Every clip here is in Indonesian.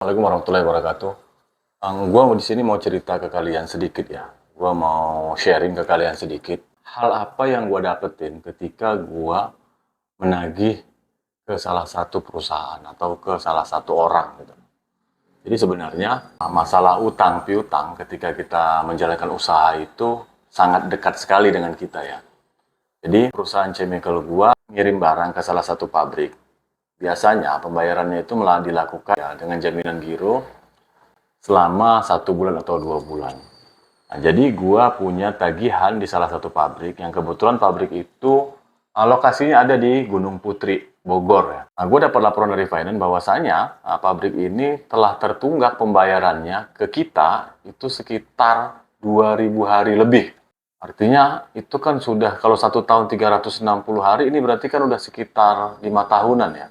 Assalamualaikum warahmatullahi wabarakatuh. Gua di sini mau cerita ke kalian sedikit ya. Gua mau sharing ke kalian sedikit. Hal apa yang gua dapetin ketika gua menagih ke salah satu perusahaan atau ke salah satu orang gitu. Jadi sebenarnya masalah utang piutang ketika kita menjalankan usaha itu sangat dekat sekali dengan kita ya. Jadi perusahaan chemical gua ngirim barang ke salah satu pabrik. Biasanya pembayarannya itu malah dilakukan ya, dengan jaminan giro selama 1 bulan atau 2 bulan. Nah, jadi gua punya tagihan di salah satu pabrik yang kebetulan pabrik itu lokasinya ada di Gunung Putri, Bogor ya. Nah, gue dapat laporan dari finance bahwasanya pabrik ini telah tertunggak pembayarannya ke kita itu sekitar 2000 hari lebih. Artinya itu kan sudah kalau 1 tahun 360 hari ini berarti kan udah sekitar 5 tahunan ya.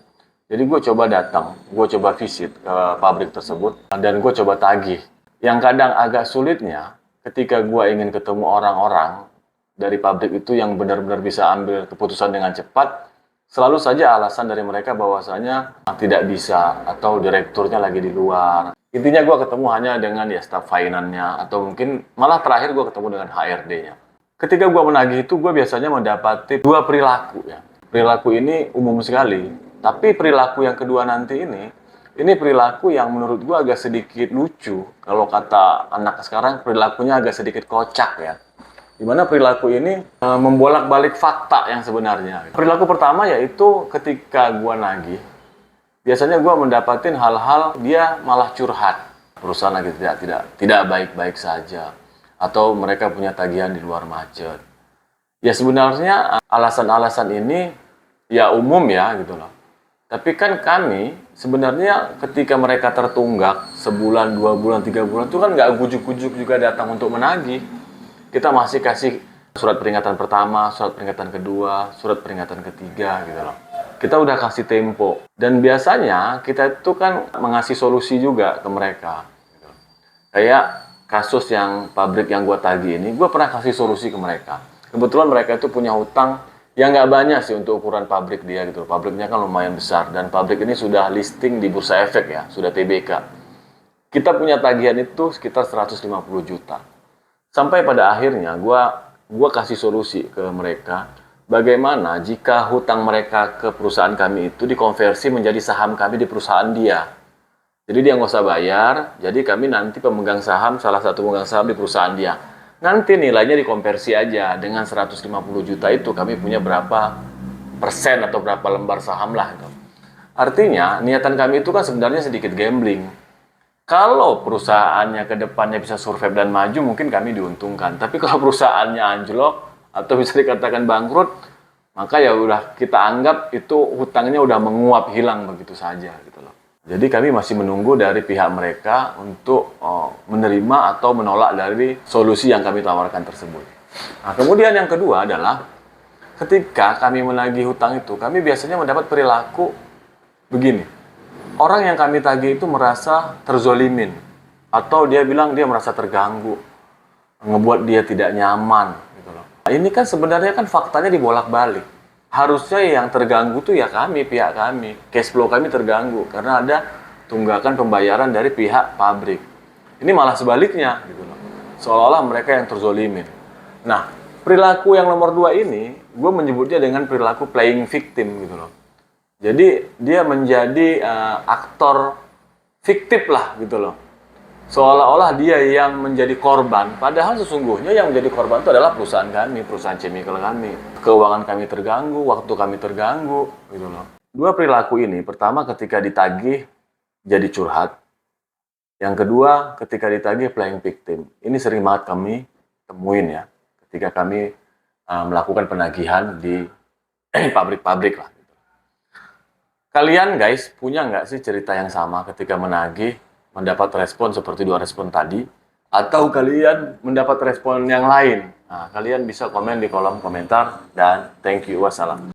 Jadi gue coba datang, gue coba visit ke pabrik tersebut, dan gue coba tagih. Yang kadang agak sulitnya, ketika gue ingin ketemu orang-orang dari pabrik itu yang benar-benar bisa ambil keputusan dengan cepat, selalu saja alasan dari mereka bahwasanya tidak bisa, atau direkturnya lagi di luar. Intinya gue ketemu hanya dengan ya staff finance-nya, atau mungkin malah terakhir gue ketemu dengan HRD-nya. Ketika gue menagih itu, gue biasanya mendapati 2 perilaku ya. Perilaku ini umum sekali. Tapi perilaku yang kedua nanti ini perilaku yang menurut gua agak sedikit lucu. Kalau kata anak sekarang, perilakunya agak sedikit kocak ya. Dimana perilaku ini membolak-balik fakta yang sebenarnya. Perilaku pertama yaitu ketika gua nagih, biasanya gua mendapatin hal-hal dia malah curhat. Perusahaan lagi tidak baik-baik saja. Atau mereka punya tagihan di luar macet. Ya sebenarnya alasan-alasan ini ya umum ya gitu loh. Tapi kan kami sebenarnya ketika mereka tertunggak sebulan, 2 bulan, 3 bulan itu kan nggak ujuk-ujuk juga datang untuk menagih. Kita masih kasih surat peringatan pertama, surat peringatan kedua, surat peringatan ketiga gitu loh. Kita udah kasih tempo. Dan biasanya kita itu kan mengasih solusi juga ke mereka. Gitu. Kayak kasus yang pabrik yang gue tagih ini, gue pernah kasih solusi ke mereka. Kebetulan mereka itu punya hutang yang nggak banyak sih untuk ukuran pabrik dia gitu. Pabriknya kan lumayan besar dan pabrik ini sudah listing di Bursa Efek ya, sudah TBK. Kita punya tagihan itu sekitar 150 juta. Sampai pada akhirnya gua kasih solusi ke mereka bagaimana jika hutang mereka ke perusahaan kami itu dikonversi menjadi saham kami di perusahaan dia. Jadi dia nggak usah bayar, jadi kami nanti pemegang saham, salah satu pemegang saham di perusahaan dia. Nanti nilainya dikonversi aja dengan 150 juta itu kami punya berapa persen atau berapa lembar saham lah itu. Artinya niatan kami itu kan sebenarnya sedikit gambling. Kalau perusahaannya ke depannya bisa survive dan maju mungkin kami diuntungkan. Tapi kalau perusahaannya anjlok atau bisa dikatakan bangkrut, maka ya udah kita anggap itu hutangnya udah menguap hilang begitu saja gitu loh. Jadi kami masih menunggu dari pihak mereka untuk menerima atau menolak dari solusi yang kami tawarkan tersebut. Nah, kemudian yang kedua adalah ketika kami menagih hutang itu, kami biasanya mendapat perilaku begini. Orang yang kami tagih itu merasa terzolimin atau dia bilang dia merasa terganggu, ngebuat dia tidak nyaman gitu loh. Nah, ini kan sebenarnya kan faktanya dibolak-balik. Harusnya yang terganggu tuh ya kami, pihak kami. Cash flow kami terganggu karena ada tunggakan pembayaran dari pihak pabrik. Ini malah sebaliknya gitu loh. Seolah-olah mereka yang terzolimin. Nah, perilaku yang nomor 2 ini, gue menyebutnya dengan perilaku playing victim gitu loh. Jadi dia menjadi aktor fiktif lah gitu loh. Seolah-olah dia yang menjadi korban, padahal sesungguhnya yang menjadi korban itu adalah perusahaan kami, perusahaan chemical kami. Keuangan kami terganggu, waktu kami terganggu, gitu loh. 2 perilaku ini, pertama ketika ditagih jadi curhat. Yang kedua ketika ditagih playing victim. Ini sering banget kami temuin ya, ketika kami melakukan penagihan di pabrik-pabrik lah. Gitu. Kalian guys, punya nggak sih cerita yang sama ketika menagih? Mendapat respon seperti 2 respon tadi, atau kalian mendapat respon yang lain. Nah, kalian bisa komen di kolom komentar, dan thank you, wassalam.